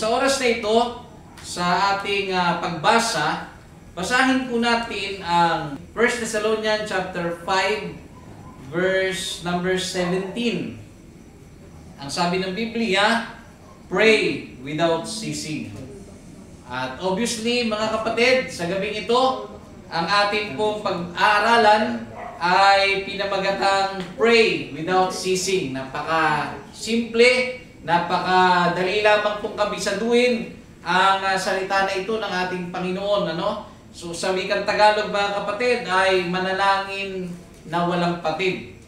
sa oras na ito, sa ating pagbasa, basahin po natin ang 1 Thessalonians chapter 5, verse number 17. Ang sabi ng Biblia, pray without ceasing. At obviously, mga kapatid, sa gabing ito, ang ating pong pag-aaralan ay pinamagatang pray without ceasing. Napaka-simple, napakadali lamang pong kabisaduhin ang salita na ito ng ating Panginoon. So sa wikang Tagalog, mga kapatid, ay manalangin na walang patid,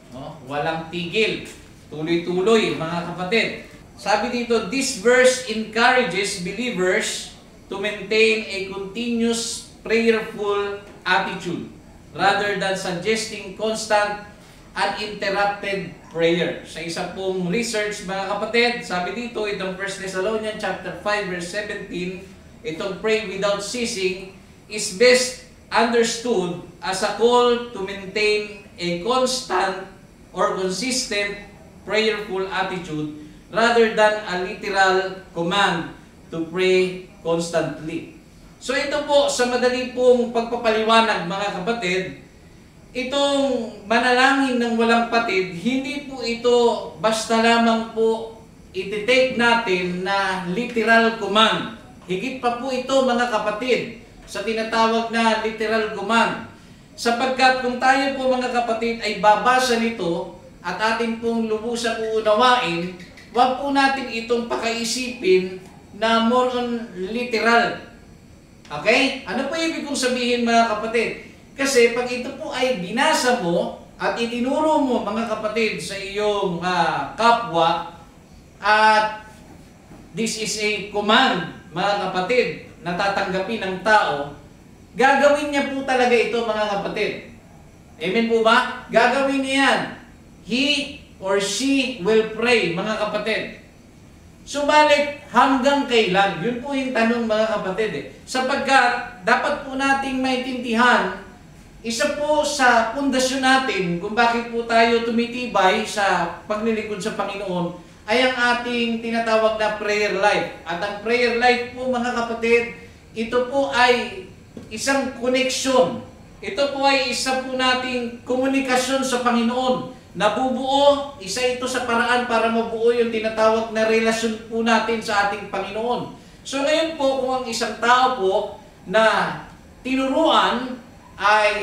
walang tigil, tuloy-tuloy, mga kapatid. Sabi dito, this verse encourages believers to maintain a continuous prayerful attitude rather than suggesting constant uninterrupted prayer. Sa isa pong research, mga kapatid, sabi dito, itong 1 Thessalonians chapter 5 verse 17, itong pray without ceasing is best understood as a call to maintain a constant or consistent prayerful attitude rather than a literal command to pray constantly. So ito po, sa madali pong pagpapaliwanag, mga kapatid, itong manalangin ng walang patid, hindi po ito basta lamang po iti-take natin na literal command. Higit pa po ito, mga kapatid, sa tinatawag na literal command. Sapagkat kung tayo po, mga kapatid, ay babasa nito at ating pong lubusang uunawain, wag po natin itong pakaisipin na more on literal. Okay? Ano po ibig kong sabihin, mga kapatid? Kasi pag ito po ay binasa mo at itinuro mo, mga kapatid, sa iyong kapwa, at this is a command, mga kapatid, na tatanggapin ng tao, gagawin niya po talaga ito, mga kapatid. Amen po ba? Gagawin niya yan. He or she will pray, mga kapatid. Subalit, hanggang kailan? Yun po yung tanong, mga kapatid. Sapagkat, dapat po nating maintindihan, isa po sa pundasyon natin kung bakit po tayo tumitibay sa paglilingkod sa Panginoon ay ang ating tinatawag na prayer life. At ang prayer life po, mga kapatid, ito po ay isang connection. Ito po ay isa po nating komunikasyon sa Panginoon. Nabubuo, isa ito sa paraan para mabuo yung tinatawag na relasyon po natin sa ating Panginoon. So ngayon po, kung ang isang tao po na tinuruan ay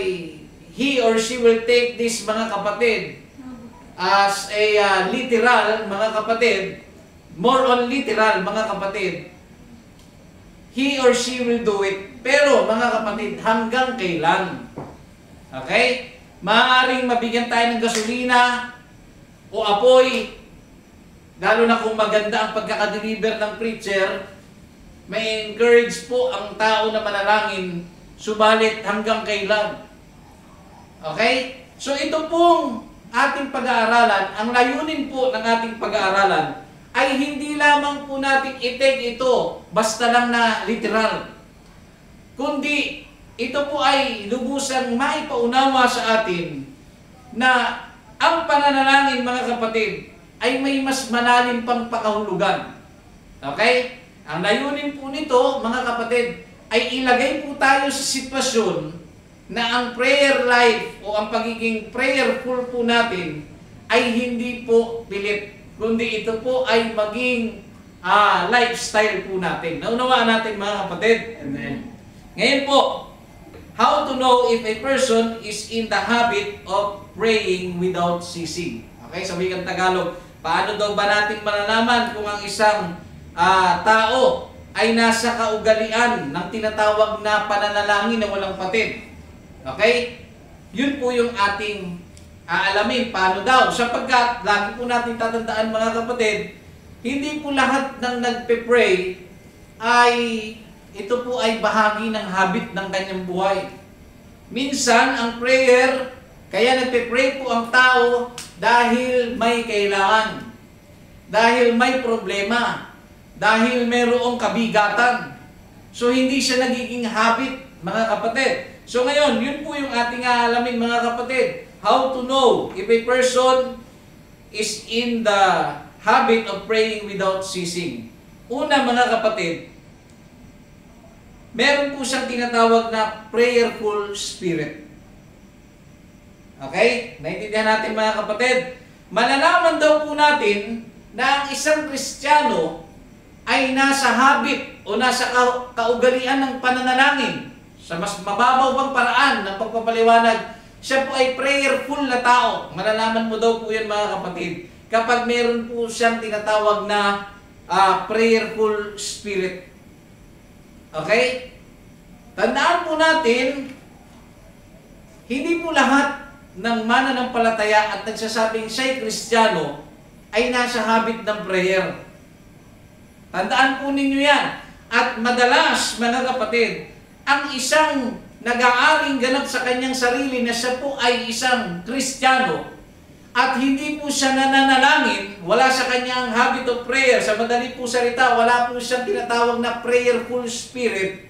he or she will take this, mga kapatid, as a literal, mga kapatid, more on literal, mga kapatid, he or she will do it. Pero, mga kapatid, hanggang kailan? Okay? Maaaring mabigyan tayo ng gasolina o apoy, lalo na kung maganda ang pagkakadeliver ng preacher, may encourage po ang tao na manalangin, subalit hanggang kailan. Okay? So ito pong ating pag-aaralan, ang layunin po ng ating pag-aaralan ay hindi lamang po natin i-take ito basta lang na literal, kundi ito po ay lubusang maipaunawa sa atin na ang pananalangin, mga kapatid, ay may mas malalim pang pakahulugan. Okay? Ang layunin po nito, mga kapatid, ay ilagay po tayo sa sitwasyon na ang prayer life o ang pagiging prayerful po natin ay hindi po pilit, kundi ito po ay maging lifestyle po natin. Naunawaan natin, mga kapatid? Amen. Ngayon po, how to know if a person is in the habit of praying without ceasing? Okay, sa wikang Tagalog, paano daw ba natin malalaman kung ang isang tao ay nasa kaugalian ng tinatawag na pananalangin na walang patid? Okay? Yun po yung ating aalamin. Paano daw? Sapagkat, lagi po natin tatandaan, mga kapatid, hindi po lahat ng nagpe-pray ay ito po ay bahagi ng habit ng kanyang buhay. Minsan, ang prayer, kaya nagpe-pray po ang tao dahil may kailangan, dahil may problema, dahil mayroong kabigatan. So, hindi siya nagiging habit, mga kapatid. So, ngayon, yun po yung ating aalamin, mga kapatid. How to know if a person is in the habit of praying without ceasing. Una mga kapatid, meron po siyang tinatawag na prayerful spirit. Okay? Naintindihan natin mga kapatid. Malalaman daw po natin na ang isang Kristiyano ay nasa habit o nasa kaugalian ng pananalangin. Sa mas mababaw pang paraan ng pagpapaliwanag, siya po ay prayerful na tao. Malalaman mo daw po yan mga kapatid kapag meron po siyang tinatawag na prayerful spirit. Okay? Tandaan po natin, hindi po lahat ng mananampalataya at nagsasabing siya'y Kristiyano ay nasa habit ng prayer. Tandaan po ninyo yan. At madalas, mga kapatid, ang isang nag-aaring ganap sa kanyang sarili na siya po ay isang Kristiyano at hindi po siya nananalangin, wala sa kanyang habit of prayer, sa madali po salita, wala po siyang tinatawag na prayerful spirit.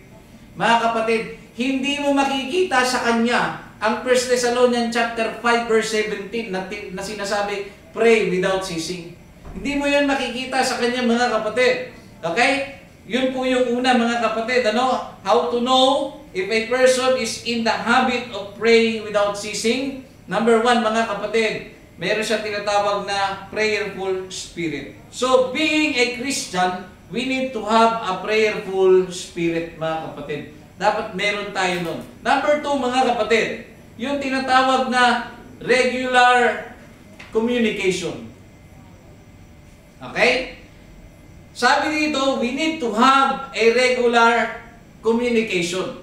Mga kapatid, hindi mo makikita sa kanya ang 1 Thessalonians chapter 5 verse 17 na sinasabi, pray without ceasing. Hindi mo yun makikita sa kanya mga kapatid. Okay? Yun po yung una mga kapatid. Ano? How to know if a person is in the habit of praying without ceasing? Number one mga kapatid, meron siya tinatawag na prayerful spirit. So, being a Christian, we need to have a prayerful spirit mga kapatid. Dapat meron tayo nun. Number two mga kapatid, yung tinatawag na regular communication. Okay? Sabi dito, we need to have a regular communication.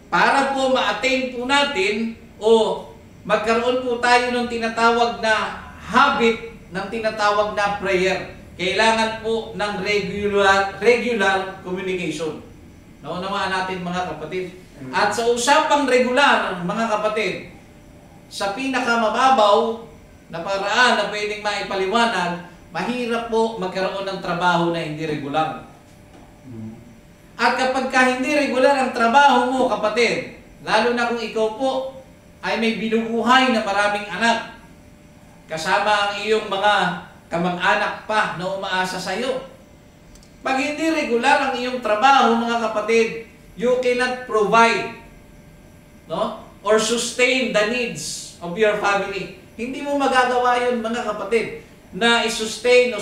Para po ma-attain po natin o magkaroon po tayo ng tinatawag na habit ng tinatawag na prayer. Kailangan po ng regular communication. Naunawaan natin mga kapatid. At sa usapang regular, mga kapatid, sa pinakamababaw na paraan na pwedeng maipaliwanag, mahirap po magkaroon ng trabaho na hindi regular. At kapag hindi regular ang trabaho mo, kapatid, lalo na kung ikaw po ay may binubuhay na maraming anak, kasama ang iyong mga kamag-anak pa na umaasa sa iyo. Pag hindi regular ang iyong trabaho, mga kapatid, you cannot provide, no? Or sustain the needs of your family. Hindi mo magagawa yun, mga kapatid, na i-sustain o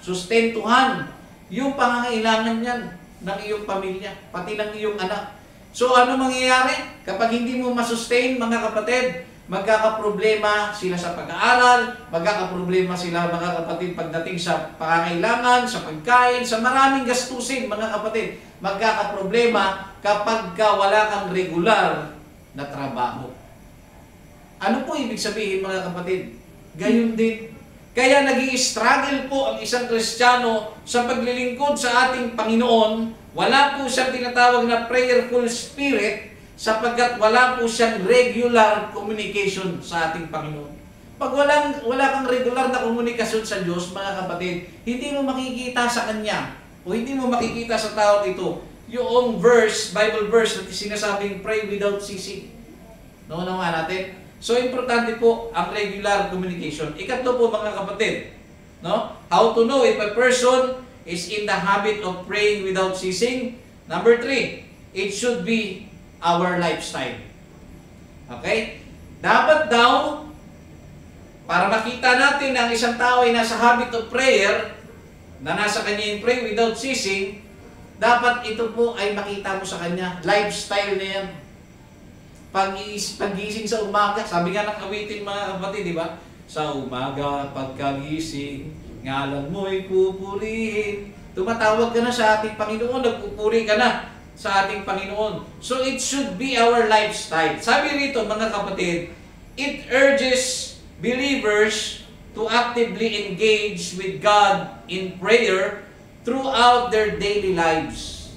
sustentuhan yung pangangailangan niyan ng iyong pamilya, pati ng iyong anak. So ano mangyayari? Kapag hindi mo masustain, mga kapatid, magkakaproblema sila sa pag-aaral, magkakaproblema sila mga kapatid pagdating sa pangangailangan, sa pagkain, sa maraming gastusin mga kapatid. Magkakaproblema kapag wala kang regular na trabaho. Ano po ibig sabihin mga kapatid? Gayon din. Kaya nag-i-struggle po ang isang Kristiyano sa paglilingkod sa ating Panginoon. Wala po siyang tinatawag na prayerful spirit sapagkat wala po siyang regular communication sa ating Panginoon. Pag wala kang regular na komunikasyon sa Diyos, mga kapatid, hindi mo makikita sa Kanya o hindi mo makikita sa tao ito yung Bible verse na sinasabing pray without ceasing. Naunawaan natin? So, importante po ang regular communication. Ikatlo po mga kapatid, no? How to know if a person is in the habit of praying without ceasing? Number 3, it should be our lifestyle. Okay? Dapat daw, para makita natin na ang isang tao ay nasa habit of prayer, na nasa kanya yung pray without ceasing, dapat ito po ay makita mo sa kanya. Lifestyle na yan. Pag-gising sa umaga, sabi nga ng awitin mga kapatid, di ba? Sa umaga, pagkagising, ngalan mo'y pupurihin. Tumatawag ka na sa ating Panginoon, nagpupuri ka na sa ating Panginoon. So it should be our lifestyle. Sabi rito mga kapatid, it urges believers to actively engage with God in prayer throughout their daily lives.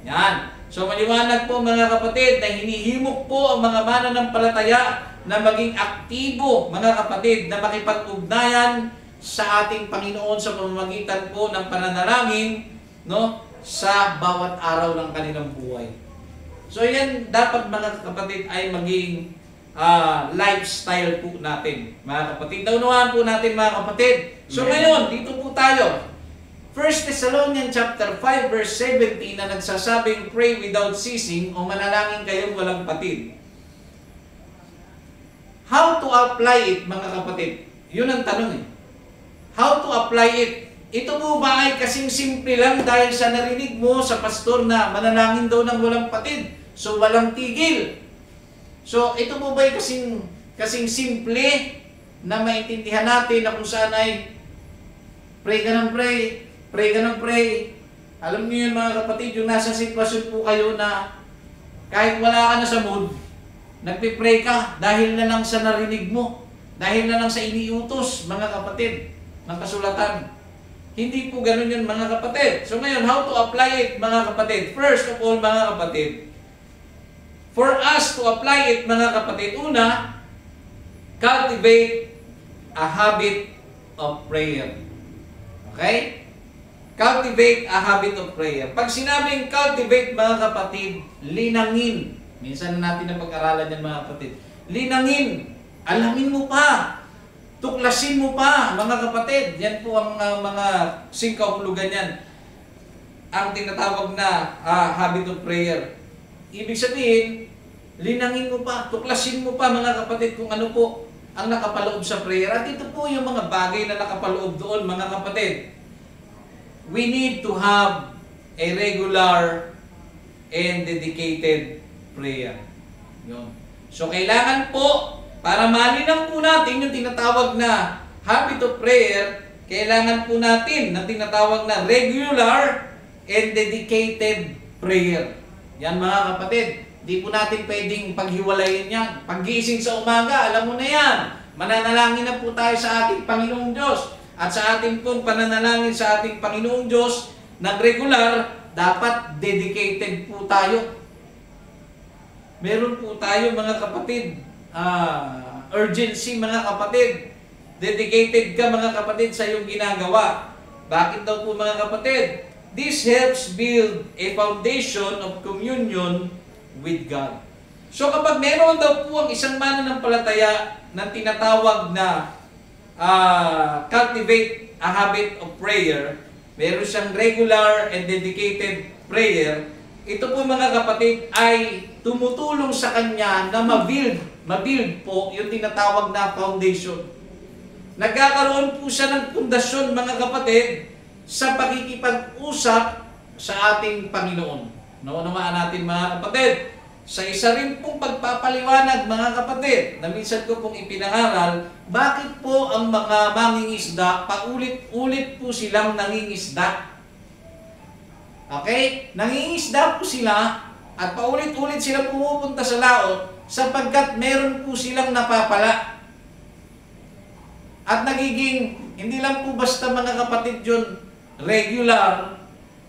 Yan. So maliwanag po mga kapatid na hinihimok po ang mga mananampalataya na maging aktibo mga kapatid na makipag-ugnayan sa ating Panginoon sa pamamagitan po ng pananalangin, no, sa bawat araw ng kanilang buhay. So yan dapat mga kapatid ay maging lifestyle po natin mga kapatid. Naunawaan po natin mga kapatid. So ngayon, dito po tayo. 1 Thessalonians chapter 5 verse 17 na nagsasabing pray without ceasing o manalangin kayong walang patid. How to apply it, mga kapatid? Yun ang tanong eh. How to apply it? Ito mo ba ay kasing simple lang dahil sa narinig mo sa pastor na manalangin daw ng walang patid? So walang tigil. So ito mo ba ay kasing simple na maintindihan natin na kung saan ay pray ka ng pray, pray ka ng pray. Alam niyo yun mga kapatid, yung nasa sitwasyon po kayo na kahit wala ka na sa mood, nagpipray ka dahil na lang sa narinig mo, dahil na lang sa iniutos, mga kapatid, ng kasulatan. Hindi po ganun yun, mga kapatid. So ngayon, how to apply it, mga kapatid? First of all, mga kapatid, for us to apply it, mga kapatid, una, cultivate a habit of prayer. Okay? Cultivate a habit of prayer. Pag sinabing cultivate, mga kapatid, linangin. Minsan na natin na pag-aralan yan, mga kapatid. Linangin. Alamin mo pa. Tuklasin mo pa, mga kapatid. Yan po ang mga singkahulugan yan. Ang tinatawag na habit of prayer. Ibig sabihin, linangin mo pa, tuklasin mo pa, mga kapatid, kung ano po ang nakapaloob sa prayer. At ito po yung mga bagay na nakapaloob doon, mga kapatid. We need to have a regular and dedicated prayer. Yun. So, kailangan po, para malinang po natin yung tinatawag na habit of prayer, kailangan po natin ng tinatawag na regular and dedicated prayer. Yan, mga kapatid. Di po natin pwedeng paghiwalayin yan. Paggising sa umaga, alam mo na yan. Mananalangin na po tayo sa ating Panginoong Diyos. At sa ating pong pananalangin sa ating Panginoong Diyos ng regular, dapat dedicated po tayo. Meron po tayo, mga kapatid, urgency, mga kapatid. Dedicated ka, mga kapatid, sa iyong ginagawa. Bakit daw po, mga kapatid? This helps build a foundation of communion with God. So kapag meron daw po ang isang mananampalataya na tinatawag na cultivate a habit of prayer, meron siyang regular and dedicated prayer, ito po, mga kapatid, ay tumutulong sa kanya na mabuild po yung tinatawag na foundation. Nagkakaroon po siya ng pundasyon, mga kapatid, sa pakikipag-usap sa ating Panginoon. Naunawaan natin, mga kapatid, sa isa rin pong pagpapaliwanag, mga kapatid, na minsan ko pong ipinangaral, bakit po ang mga mangingisda, paulit-ulit po silang nangingisda? Okay? Nangingisda po sila at paulit-ulit silang pumupunta sa laot sapagkat meron po silang napapala. At nagiging, hindi lang po basta, mga kapatid, yun regular.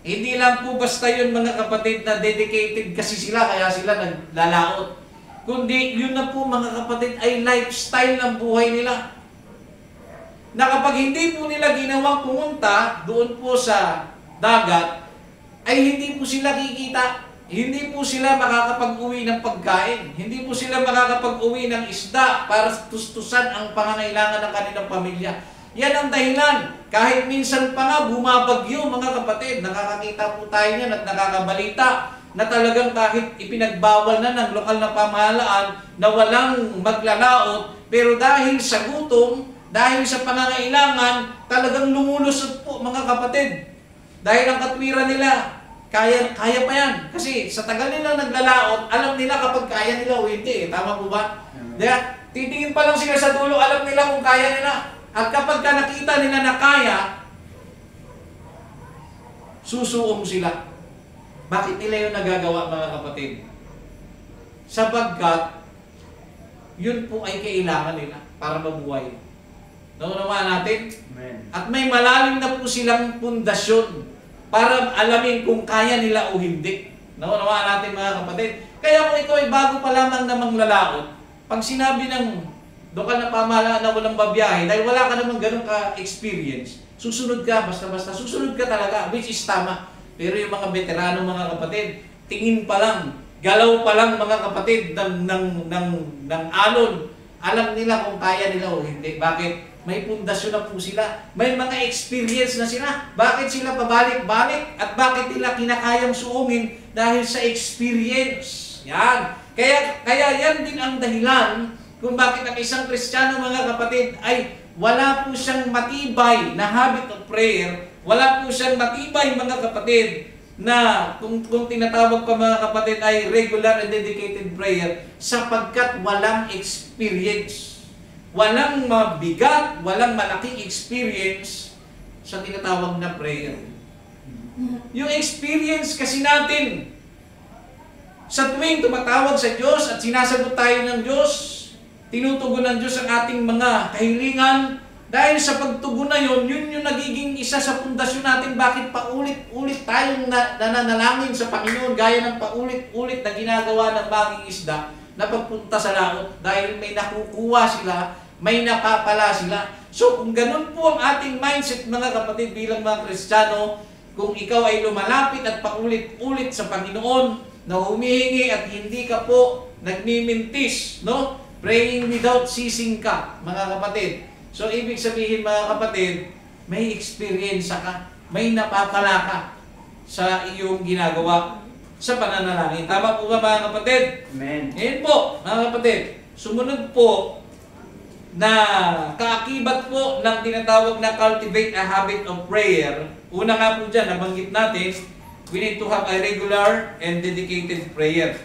Hindi lang po basta yun, mga kapatid, na dedicated kasi sila, kaya sila naglalaot. Kundi yun na po, mga kapatid, ay lifestyle ng buhay nila. Na kapag hindi po nila ginawang pumunta doon po sa dagat, ay hindi po sila kikita. Hindi po sila makakapag-uwi ng pagkain. Hindi po sila makakapag-uwi ng isda para tustusan ang pangangailangan ng kanilang pamilya. Yan ang dahilan. Kahit minsan pa nga bumabagyo, mga kapatid, nakakakita po tayo niyan at nakakabalita na talagang kahit ipinagbawal na ng lokal na pamahalaan na walang maglalaot, pero dahil sa gutom, dahil sa pangangailangan, talagang lumulusot po, mga kapatid. Dahil ang katwiran nila, kaya pa yan. Kasi sa tagal nila naglalaot, alam nila kapag kaya nila o hindi. Tama po ba? Kaya titingin pa lang sila sa dulo, alam nila kung kaya nila. At kapag nakita nila na kaya, susuong sila. Bakit nila yun nagagawa, mga kapatid? Sapagkat, yun po ay kailangan nila para mabuhay. Naunawaan natin? Amen. At may malalim na po silang pundasyon para alamin kung kaya nila o hindi. Naunawaan natin, mga kapatid? Kaya kung ikaw ay bago pa lamang na manglalaot, pag sinabi ng lokal na pamahalaan na walang babiyahe, dahil wala ka namang ganun ka-experience, susunod ka, basta-basta, susunod ka talaga, which is tama. Pero yung mga veterano, mga kapatid, tingin pa lang, galaw pa lang, mga kapatid, ng alon, alam nila kung kaya nila o hindi. Bakit? May pundasyon na po sila. May mga experience na sila. Bakit sila pabalik-balik? At bakit nila kinakayang suungin? Dahil sa experience. Yan. Kaya yan din ang dahilan kung bakit ang isang Kristiyano, mga kapatid, ay wala po siyang matibay na habit of prayer. Wala po siyang matibay, mga kapatid, na kung tinatawag pa, mga kapatid, ay regular and dedicated prayer sapagkat walang experience. Walang mabigat, walang malaking experience sa tinatawag na prayer. Yung experience kasi natin, sa tuwing tumatawag sa Diyos at sinasagot tayo ng Diyos, tinutugon ng Diyos ang ating mga kahilingan, dahil sa pagtugon na yun yung nagiging isa sa pundasyon natin bakit paulit-ulit tayong nananalangin sa Panginoon, gaya ng paulit-ulit na ginagawa ng baging isda na pagpunta sa laot, dahil may nakukuha sila, may napapala sila. So kung ganun po ang ating mindset, mga kapatid, bilang mga Kristiyano, kung ikaw ay lumalapit at paulit-ulit sa Panginoon, na humihingi at hindi ka po nagmimintis, no? Praying without ceasing ka, mga kapatid. So, ibig sabihin, mga kapatid, may experience ka, may napapala ka sa iyong ginagawa sa pananalangin. Tama po ba, mga kapatid? Amen. Ngayon po, mga kapatid, sumunod po na kaakibat po ng tinatawag na cultivate a habit of prayer. Una nga po dyan, nabanggit natin, we need to have a regular and dedicated prayer.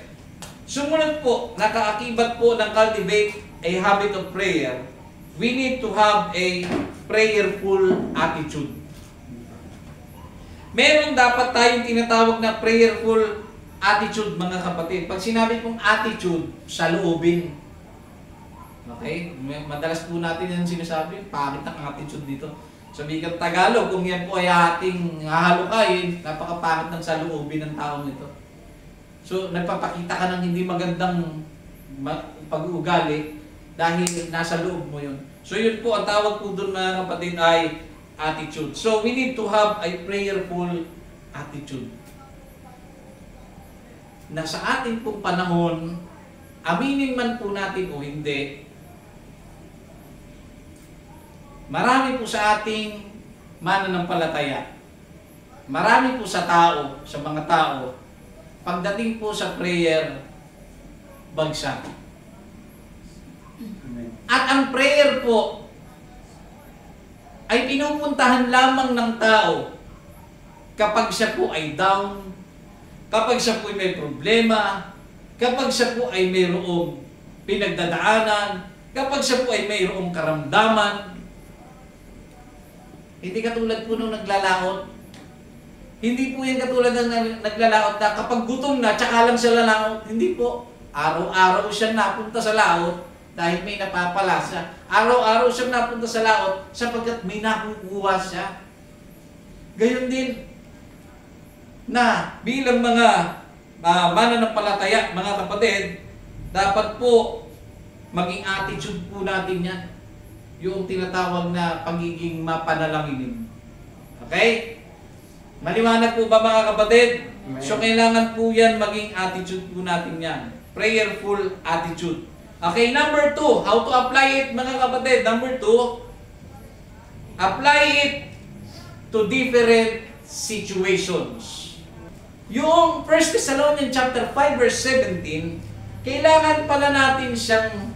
Sumunod po, na kaakibat po ng cultivate a habit of prayer, we need to have a prayerful attitude. Meron dapat tayong tinatawag na prayerful attitude, mga kapatid. Pag sinabi kong attitude, sa loobin. Okay? Madalas po natin yung sinasabi, pangit ang attitude dito. Sa wikang Tagalog, kung yan po ay ating hahalukayin, napakapangit ng sa loobin ng taong ito. So, nagpapakita ka ng hindi magandang pag-uugali dahil nasa loob mo yun. So yun po, ang tawag po doon, mga kapatid, ay attitude. So we need to have a prayerful attitude. Na sa ating pong panahon, aminin man po natin o hindi, marami po sa ating mananampalataya, marami po sa tao, sa mga tao, pagdating po sa prayer, bagsak. At ang prayer po ay pinupuntahan lamang ng tao kapag siya po ay down, kapag siya po ay may problema, kapag siya po ay mayroong pinagdadaanan, kapag siya po ay mayroong karamdaman. Hindi katulad po nung naglalaot. Hindi po yan katulad ng naglalaot na kapag gutom na, tsaka lang siya lalaot. Hindi po. Araw-araw siya napunta sa laot dahil may napapala siya. Araw-araw siya napunta sa laot sapagkat may nakukuha siya. Gayon din na bilang mga mananampalataya, mga kapatid, dapat po maging attitude po natin yan. Yung tinatawag na pagiging mapanalangin. Okay? Maliwanag po ba, mga kapatid? Amen. So kailangan po yan maging attitude po natin yan. Prayerful attitude. Okay, number 2, how to apply it, mga kapatid? Number 2, apply it to different situations. Yung 1 Thessalonians chapter 5 verse 17, kailangan pala natin siyang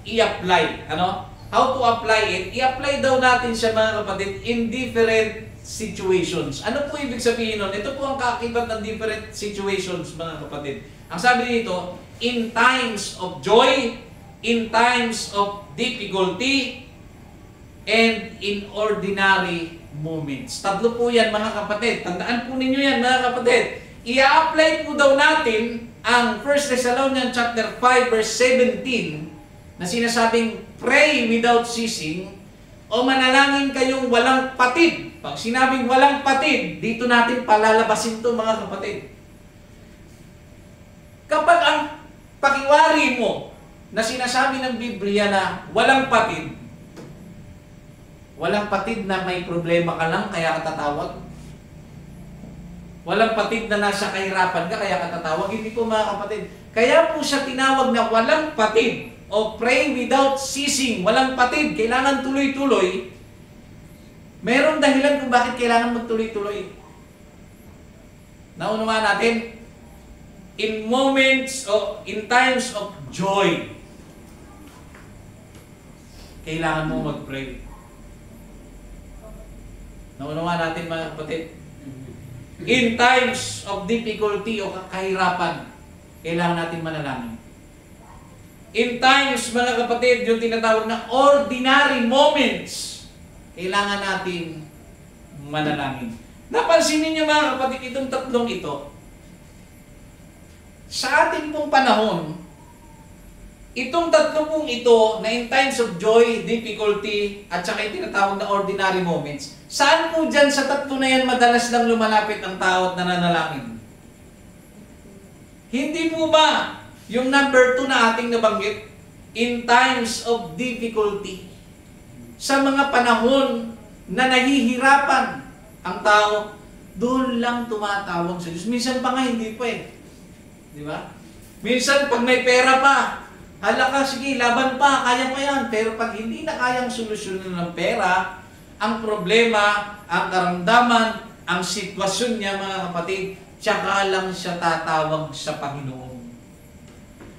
i-apply. Ano? How to apply it? I-apply daw natin siya, mga kapatid, in different situations. Ano po ibig sabihin nun? Ito po ang kaakibat ng different situations, mga kapatid. Ang sabi dito, in times of joy, in times of difficulty, and in ordinary moments. Tatlo po yan, mga kapatid. Tandaan po ninyo yan, mga kapatid. I-apply po daw natin ang 1 Thessalonians chapter 5 verse 17 na sinasabing pray without ceasing o manalangin kayong walang patid. Pag sinabing walang patid, dito natin palalabasin to, mga kapatid. Kapag ang pakiwari mo na sinasabi ng Biblia na walang patid na may problema ka lang kaya ka tatawag, walang patid na nasa kahirapan ka kaya ka tatawag, hindi po, mga kapatid. Kaya po siya tinawag na walang patid o pray without ceasing, walang patid, kailangan tuloy-tuloy, meron dahilan kung bakit kailangan magtuloy-tuloy. Naunawaan natin, in moments o in times of joy, kailangan mo mag-pray. Naunawaan natin mga kapatid, in times of difficulty o kahirapan, kailangan natin manalangin. In times, mga kapatid, yung tinatawag na ordinary moments, kailangan natin manalangin. Napansin niyo mga kapatid, itong tatlong ito, sa ating pong panahon, itong tatlo pong ito na in times of joy, difficulty, at saka yung tinatawag na ordinary moments, saan po dyan sa tatlo na yan madalas lang lumalapit ang tao at nananalangin? Hindi po ba yung number 2 na ating nabanggit, in times of difficulty, sa mga panahon na nahihirapan ang tao, doon lang tumatawag sa Diyos. Minsan pa nga hindi pa eh. Di ba? Minsan pag may pera pa, hala ka, sige, laban pa, kaya pa yan. Pero pag hindi na kayang solusyonan ng pera, ang problema, ang karamdaman, ang sitwasyon niya mga kapatid, tsaka lang siya tatawag sa Panginoon.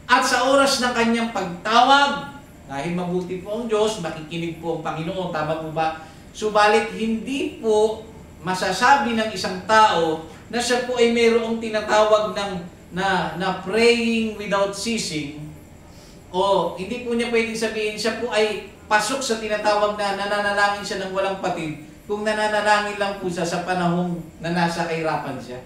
At sa oras ng kanyang pagtawag, dahil mabuti po ang Diyos, makikinig po ang Panginoon, tama po ba? Subalit hindi po masasabi ng isang tao na siya po ay mayroong tinatawag na praying without ceasing, o hindi po niya pwedeng sabihin siya po ay pasok sa tinatawag na nananalangin siya ng walang patid kung nananalangin lang po siya sa panahong na nasa kahirapan siya.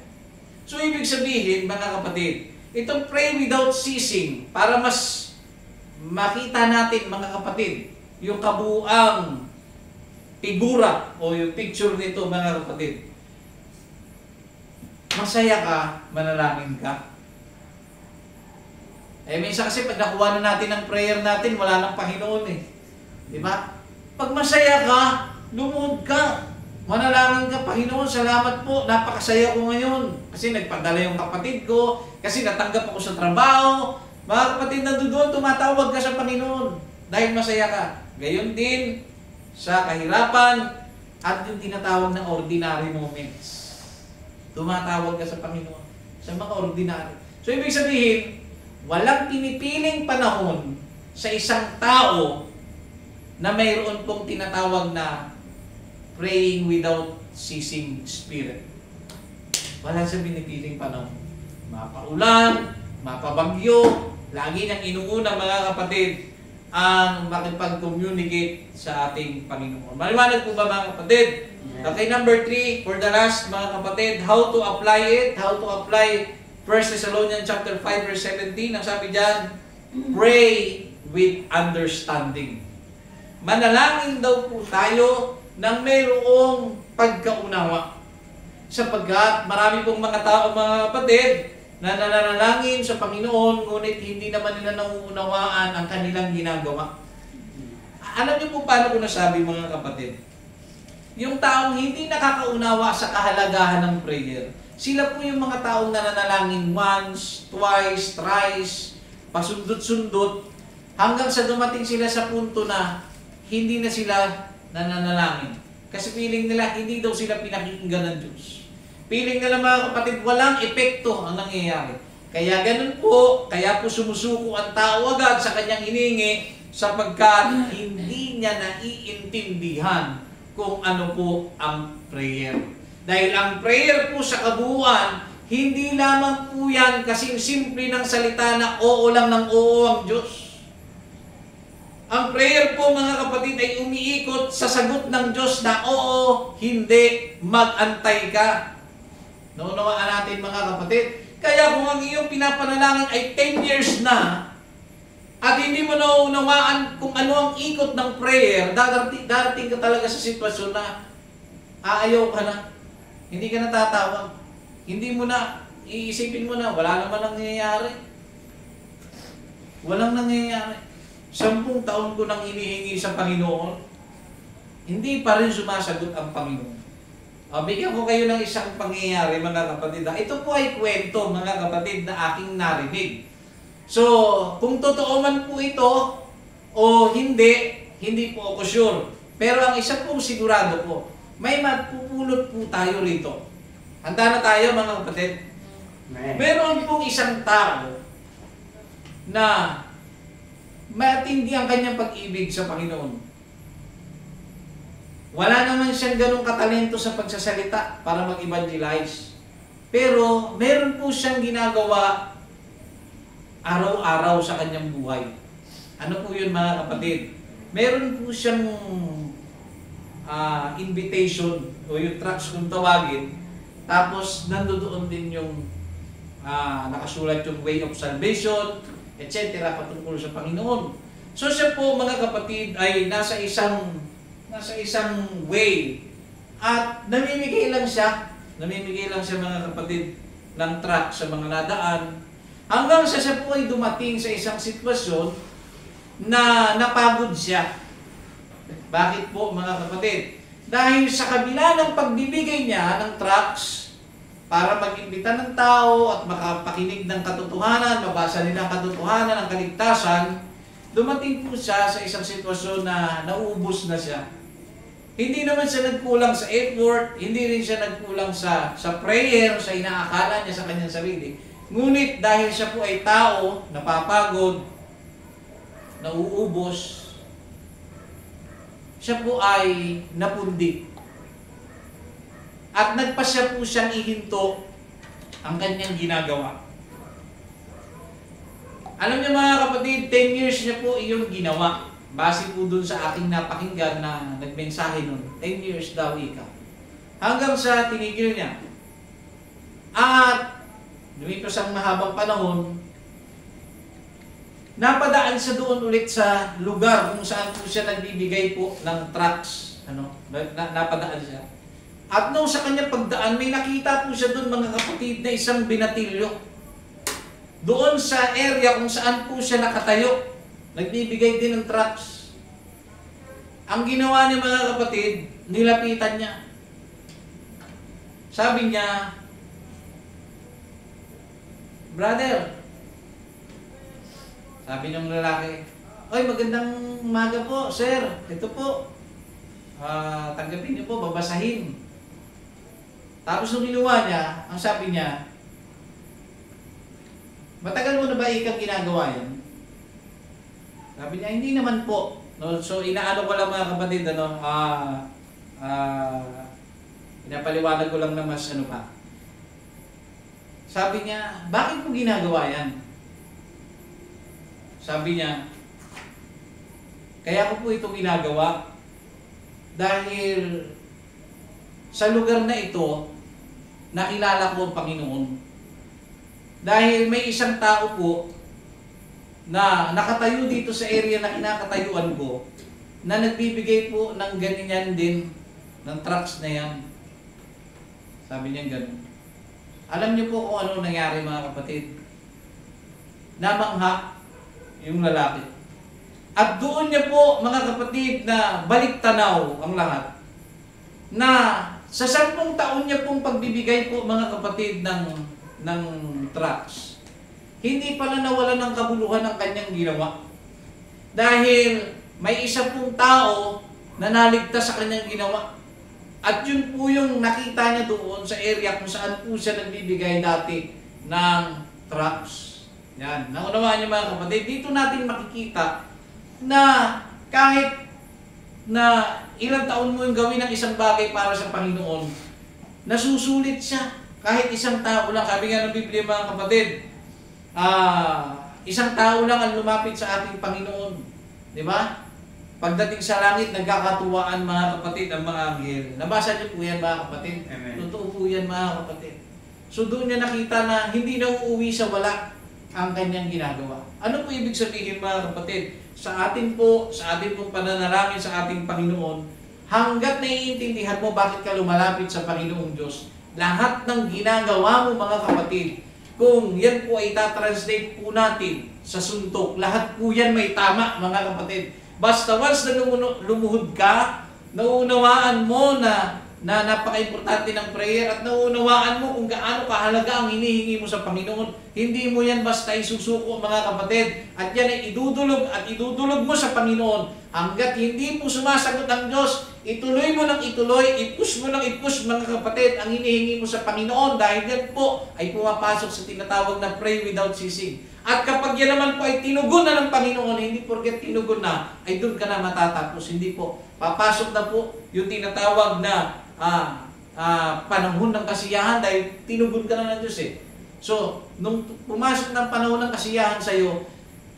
So ibig sabihin mga kapatid, itong pray without ceasing, para mas makita natin mga kapatid yung kabuuang figura o yung picture nito mga kapatid. Masaya ka, manalangin ka. Minsan kasi pag nakuha na natin ang prayer natin, wala nang Panginoon eh. Di ba? Pag masaya ka, lumuhod ka. Manalangin ka, Panginoon, salamat po, napakasaya ko ngayon. Kasi nagpadala yung kapatid ko, kasi natanggap ako sa trabaho. Mga kapatid, nandoon, tumatawag ka sa Panginoon dahil masaya ka. Gayon din sa kahirapan at yung tinatawag na ordinary moments. Tumatawag ka sa Panginoon sa mga ordinary. So, ibig sabihin, walang pinipiling panahon sa isang tao na mayroon pong tinatawag na praying without ceasing spirit. Wala sa pinipiling panahon. Mapaulan, mapabagyo, lagi niyang inuuna mga kapatid ang makipag-communicate sa ating Panginoon. Maliwanag po ba mga kapatid? Okay, number 3, for the last mga kapatid, how to apply it, how to apply 1 Thessalonians chapter 5 verse 17, ang sabi diyan, pray with understanding. Manalangin daw po tayo nang mayroong pagkaunawa. Sapagkat marami pong mga tao, mga kapatid, na nananalangin sa Panginoon, ngunit hindi naman nila nauunawaan ang kanilang ginagawa. Alam niyo po paano ko nasabi mga kapatid? Yung taong hindi nakakaunawa sa kahalagahan ng prayer, sila po yung mga taong nananalangin once, twice, thrice, pasundot-sundot, hanggang sa dumating sila sa punto na hindi na sila nananalangin. Kasi feeling nila, hindi daw sila pinakikinggan ng Diyos. Feeling nila mga kapatid, walang epekto ang nangyayari. Kaya ganun po, kaya po sumusuko ang tao agad sa kanyang hiningi sapagkat hindi niya naiintindihan kung ano po ang prayer. Dahil ang prayer po sa kabuuan, hindi lamang po yan kasing simple ng salita na oo lang ng oo ang Diyos. Ang prayer po mga kapatid ay umiikot sa sagot ng Diyos na oo, hindi, mag-antay ka. Naunawaan natin mga kapatid. Kaya kung ang iyong pinapanalangin ay 10 years na at hindi mo naunawaan kung ano ang ikot ng prayer, darating ka talaga sa sitwasyon na aayaw ka na. Hindi ka natatawag. Hindi mo na, iisipin mo na, wala naman nangyayari. Walang nangyayari. 10 taon ko nang inihingi sa Panginoon, hindi pa rin sumasagot ang Panginoon. Bigyan ko kayo ng isang pangyayari mga kapatid. Ito po ay kwento mga kapatid na aking narinig. So, kung totoo man po ito o hindi po ako sure. Pero ang isa pong sigurado po, may mapupulot po tayo rito. Handa na tayo mga kapatid? Meron pong isang tao na matindi ang kanyang pag-ibig sa Panginoon. Wala naman siyang ganong katalento sa pagsasalita para mag-evangelize. Pero meron po siyang ginagawa araw-araw sa kanyang buhay. Ano po yun mga kapatid? Meron po siyang invitation o yung tracts kung tawagin. Tapos nandoon din yung nakasulat yung way of salvation, etc. patungkol sa Panginoon. So siya po mga kapatid ay nasa isang way at namimigay lang siya mga kapatid ng tract sa mga nadaan hanggang siya po ay dumating sa isang sitwasyon na napagod siya. Bakit po mga kapatid? Dahil sa kabila ng pagbibigay niya ng tracts para mag-imbita ng tao at makapakinig ng katotohanan, mabasa nila ang katotohanan, ang kaligtasan, dumating po siya sa isang sitwasyon na nauubos na siya. Hindi naman siya nagkulang sa effort, hindi rin siya nagkulang sa prayer, sa inaakala niya sa kanyang sarili. Ngunit dahil siya po ay tao, napapagod, nauubos, siya po ay napundi. At nagpasya po siyang ihinto ang kanyang ginagawa. Alam niyo mga kapatid, 10 years niya po iyong ginawa. Base po dun sa aking napakinggan na nagmensahe nun. 10 years daw ika. Hanggang sa tinigil niya. At lumipas ang mahabang panahon, napadaan siya doon ulit sa lugar kung saan po siya nagbibigay po ng tracts. Napadaan siya. At nung sa kanya pagdaan, may nakita po siya doon mga kapatid na isang binatilyo. Doon sa area kung saan po siya nakatayo, nagbibigay din ng tracts. Ang ginawa niya mga kapatid, nilapitan niya. Sabi niya, "Brother," sabi ng lalaki, "Oy, magandang umaga po, sir. Ito po. Tanggapin niyo po, babasahin." Tapos nung ginawa niya, ang sabi niya, "Matagal mo na ba ikang ginagawa yan?" Sabi niya, "Hindi naman po." No, so inaano ko lang mga kapatid, pinapaliwanag ko lang na mas ano pa. Sabi niya, "Bakit mo ginagawa yan?" Sabi niya, "Kaya ko po ito ginagawa dahil sa lugar na ito, nakilala ko ang Panginoon. Dahil may isang tao po na nakatayo dito sa area na kinakatayuan ko, na nagbibigay po ng ganyan din, ng tracts na yan." Sabi niya ganun. Alam niyo po kung ano nangyari mga kapatid? Namangha yung lalaki. At doon niya po mga kapatid na balik-tanaw ang lahat. Na sa 10 taon niya pong pagbibigay po mga kapatid ng tracts, hindi pala nawala ng kabuluhan ang kanyang ginawa. Dahil may isa pong tao na naligtas sa kanyang ginawa. At yun po yung nakita niya doon sa area kung saan po siya nagbibigay dati ng tracts. Yan. Naunawaan niyo mga kapatid, dito natin makikita na kahit na ilang taon mo yung gawin ng isang bagay para sa Panginoon, nasusulit siya. Kahit isang tao lang, sabi nga ng Biblia mga kapatid, isang tao lang ang lumapit sa ating Panginoon. Di ba? Pagdating sa langit, nagkakatuwaan mga kapatid ang mga anghel. Nabasa niyo po yan mga kapatid? Amen. Totoo po yan mga kapatid. So doon niya nakita na hindi na uuwi sa wala ang kanyang ginagawa. Ano po ibig sabihin mga kapatid? Sa atin pong pananalangin sa ating Panginoon, hanggat naiintindihan mo bakit ka lumalapit sa Panginoong Diyos, lahat ng ginagawa mo mga kapatid, kung yan po ay tatranslate po natin sa suntok, lahat po yan may tama mga kapatid. Basta once na lumuhod ka, nauunawaan mo na na napaka-importante ng prayer at nauunawaan mo kung gaano kahalaga ang hinihingi mo sa Panginoon. Hindi mo yan basta isusuko, mga kapatid. At yan ay idudulog mo sa Panginoon. Hanggat hindi po sumasagot ang Diyos, ituloy mo ng ituloy, i-push mo ng i-push, mga kapatid, ang hinihingi mo sa Panginoon. Dahil yan po ay pumapasok sa tinatawag na pray without ceasing. At kapag yan naman po ay tinugon na ng Panginoon, hindi porket tinugon na, ay doon ka na matatapos. Hindi po. Papasok na po yung tinatawag na panahon ng kasiyahan dahil tinugon ka na ng Diyos eh. So, nung pumasok ng panahon ng kasiyahan sa iyo,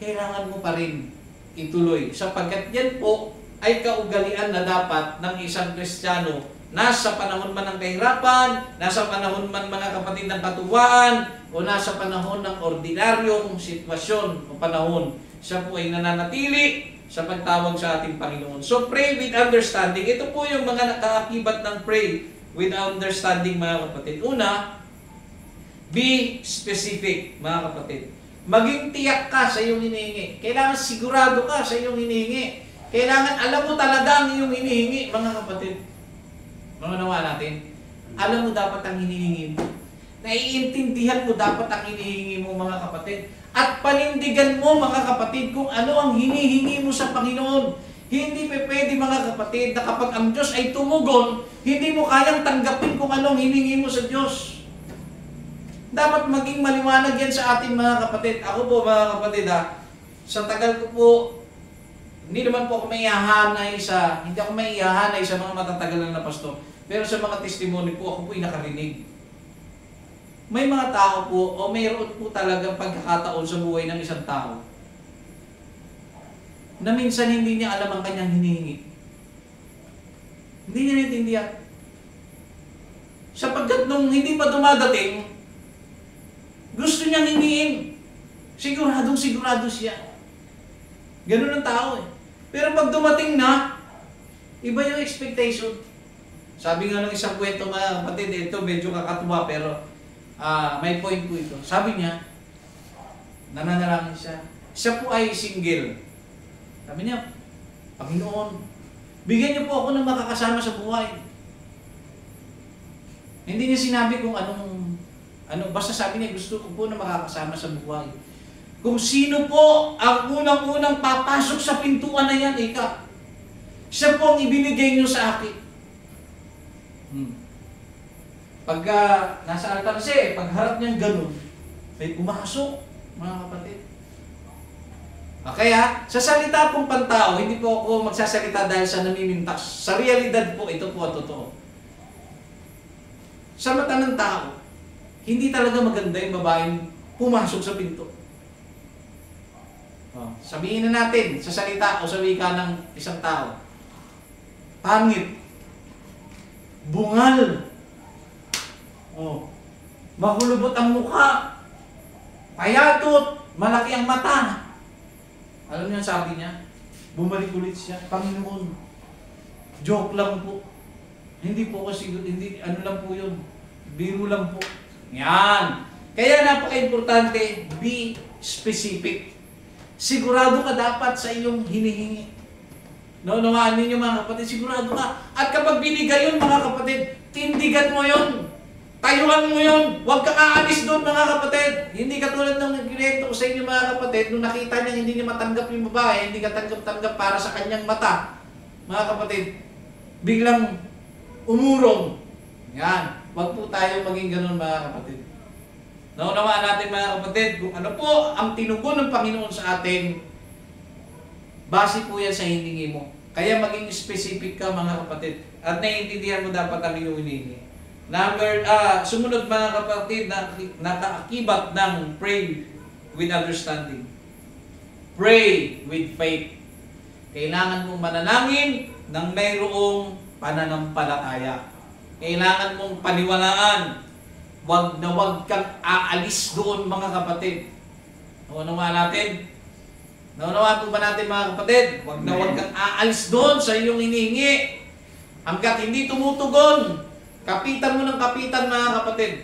kailangan mo pa rin ituloy. Sapagkat yan po ay kaugalian na dapat ng isang Kristiyano. Nasa panahon man ng kahirapan, nasa panahon man, mga kapatid, ng katuwaan, o nasa panahon ng ordinaryong sitwasyon o panahon, siya po ay nananatili sa pagtawag sa ating Panginoon. So, pray with understanding. Ito po yung mga nakaakibat ng pray with understanding, mga kapatid. Una, be specific, mga kapatid. Maging tiyak ka sa iyong hinihingi. Kailangan sigurado ka sa iyong hinihingi. Kailangan alam mo talaga ang iyong hinihingi, mga kapatid. Maunawa natin. Alam mo dapat ang hinihingi mo. Naiintindihan mo dapat ang hinihingi mo, mga kapatid. At panindigan mo, mga kapatid, kung ano ang hinihingi mo sa Panginoon. Hindi pwede, mga kapatid, na kapag ang Diyos ay tumugon, hindi mo kayang tanggapin kung anong hinihingi mo sa Diyos. Dapat maging maliwanag yan sa ating mga kapatid. Ako po, mga kapatid, sa tagal ko po, hindi naman po ako maihahanay sa mga matatagalan na pastor. Pero sa mga testimony po, ako po'y nakarinig. May mga tao po, o mayroon po talagang pagkakataon sa buhay ng isang tao na minsan hindi niya alam ang kanyang hinihingi. Hindi niya naintindihan. Sapagkat nung hindi pa dumadating, gusto niyang hingiin. Siguradong sigurado siya. Ganun ang tao eh. Pero pag dumating na, iba yung expectation. Sabi nga ng isang kwento, mga kapatid, ito medyo kakatuwa pero may point po ito. Sabi niya, nananalangin siya. Siya po ay single. Sabi niya, Panginoon, bigyan niyo po ako ng makakasama sa buhay. Hindi niya sinabi kung basta sabi niya, gusto ko po na makakasama sa buhay. Kung sino po ang unang-unang papasok sa pintuan na yan, siya po ang ibinigay niyo sa akin. Pagka nasa altar siya, pagharap niyang ganun, may pumasok, mga kapatid. Kaya, sa salita pong pantao, hindi po ako magsasalita dahil sa namimintas. Sa realidad po, ito po ang totoo. Sa mata ng tao, hindi talaga maganda yung babaeng pumasok sa pinto. Sabihin na natin, sa salita o sa wika ng isang tao, pangit, bungal, mahulubot ang mukha, payatot, malaki ang mata. Alam niyo ang sabi niya? Bumalik ulit siya, Panginoon, joke lang po. Hindi po kasi, lang po yun. Biro lang po. Yan. Kaya napaka-importante, be specific. Sigurado ka dapat sa iyong hinihingi. Naunawaan ninyo, mga kapatid, sigurado ka. At kapag binigay yun, mga kapatid, tindigan mo yun. Tayuan mo yun. Huwag kang aalis doon, mga kapatid. Hindi katulad ng nagkikwento ko sa inyo, mga kapatid, nung nakita niya hindi niya matanggap yung babae, hindi ka tanggap-tanggap para sa kanyang mata. Mga kapatid, biglang umurong. Yan. Huwag po tayo maging ganun, mga kapatid. Naunawaan natin, mga kapatid, kung ano po ang tinugon ng Panginoon sa atin, base po yan sa hiningi mo. Kaya maging specific ka, mga kapatid. At naiintindihan mo dapat ang iyong hiningi. Sumunod, mga kapatid, na nakaakibat ng pray with understanding. Pray with faith. Kailangan mong manalangin ng mayroong pananampalataya. Kailangan mong paniwalaan. Wag na wag kang aalis doon, mga kapatid. Naunawaan natin? Naunawaan po ba natin, mga kapatid? Wag na wag kang aalis doon sa iyong hinihingi. Hanggat hindi tumutugon, kapitan mo ng kapitan, mga kapatid.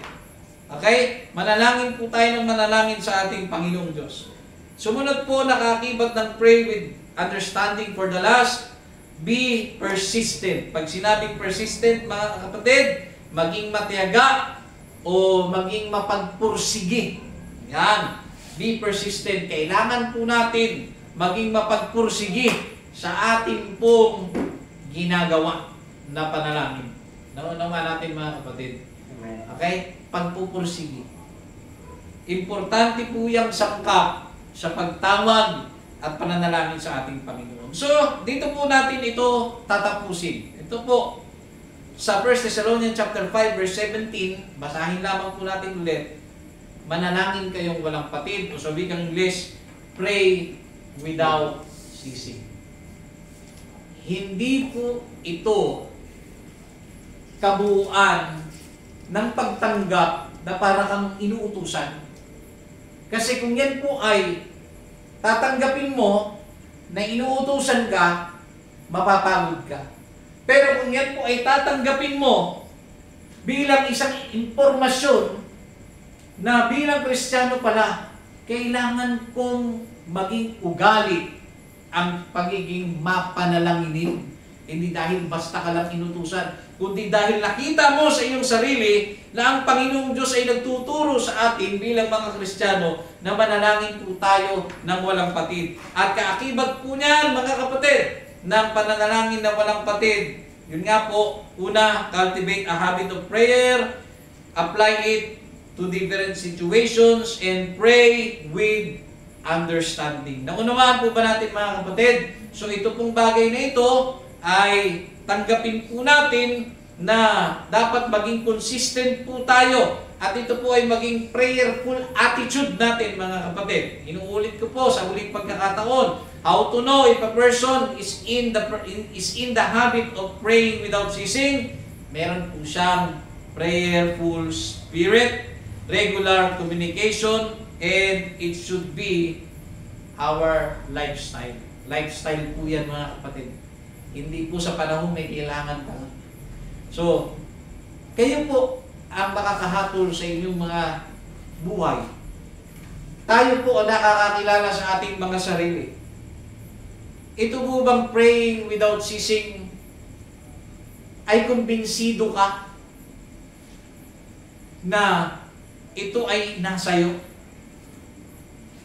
Okay? Manalangin po tayo ng manalangin sa ating Panginoong Diyos. Sumunod po, nakakibat ng pray with understanding for the last. Be persistent. Pag sinabing persistent, mga kapatid, maging matiyaga o maging mapagpursige. Yan. Be persistent. Kailangan po natin maging mapagpursige sa ating pong ginagawa na panalangin. Naunawa natin, mga kapatid. Okay? Pagpupursige. Importante po yung sangkap sa pagtawag at pananalangin sa ating Panginoon. So, dito po natin ito tatapusin. Ito po, sa 1 Thessalonians chapter 5 verse 17, basahin lamang po natin ulit. Manalangin kayong walang patid, o sa wikang English, pray without ceasing. Hindi po ito kabuuan ng pagtanggap na para kang inuutusan. Kasi kung yan po ay tatanggapin mo na inuutusan ka, mapapagod ka. Pero kung yan po ay tatanggapin mo bilang isang impormasyon na bilang Kristiyano pala, kailangan kong maging ugali ang pagiging mapanalanginin. Hindi dahil basta ka lang inutusan, kundi dahil nakita mo sa iyong sarili na ang Panginoong Diyos ay nagtuturo sa atin bilang mga Kristiyano na manalangin po tayo ng walang patid. At kaakibat po niyan, mga kapatid, ng pananalangin na walang patid. Yun nga po, una, cultivate a habit of prayer, apply it to different situations, and pray with understanding. Naunawaan po ba natin, mga kapatid? So ito pong bagay na ito ay tanggapin po natin na dapat maging consistent po tayo. At ito po ay maging prayerful attitude natin, mga kapatid. Inuulit ko po sa uling pagkakataon. How to know if a person is in the habit of praying without ceasing? Meron po siyang prayerful spirit, regular communication, and it should be our lifestyle. Lifestyle po yan, mga kapatid. Hindi po sa panahon may kailangan ka. So, kayo po ang makakahatol sa inyong mga buhay. Tayo po ang nakakakilala sa ating mga sarili. Ito po bang praying without ceasing ay kumbinsido ka na ito ay nasa'yo?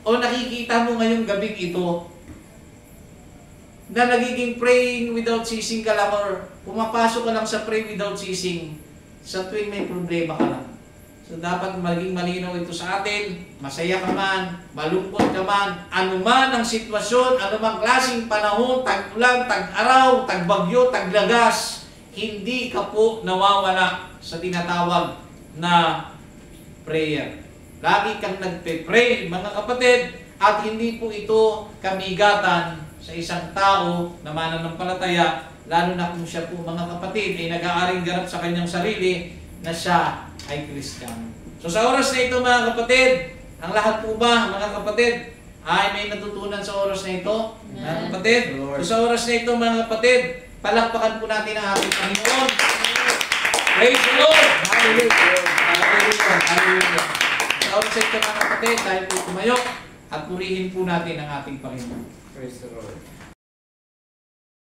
O nakikita mo ngayong gabing ito na nagiging praying without ceasing ka lang, or pumapasok ka lang sa pray without ceasing sa tuwing may problema ka lang. So dapat maging malinaw ito sa atin. Masaya ka man, malungkot ka man, anuman ang sitwasyon, anumang klaseng panahon, tag-ulan, tag-araw, tag-bagyo, taglagas, hindi ka po nawawala sa tinatawag na prayer. Lagi kang nagpe-pray, mga kapatid, at hindi po ito kamigatan sa isang tao na mananampalataya, lalo na kung siya po, mga kapatid, ay nag-aaring ganap sa kanyang sarili na siya ay Kristiyano. So sa oras na ito, mga kapatid, ang lahat po ba, mga kapatid, ay may natutunan sa oras na ito? Yeah. Mga kapatid, so sa oras na ito, mga kapatid, palakpakan po natin ang ating Panginoon. Praise the Lord! Hallelujah! Hallelujah! Hallelujah! Sa oras na ito, mga kapatid, tayo po tumayo at purihin po natin ang ating Panginoon. Praise the Lord.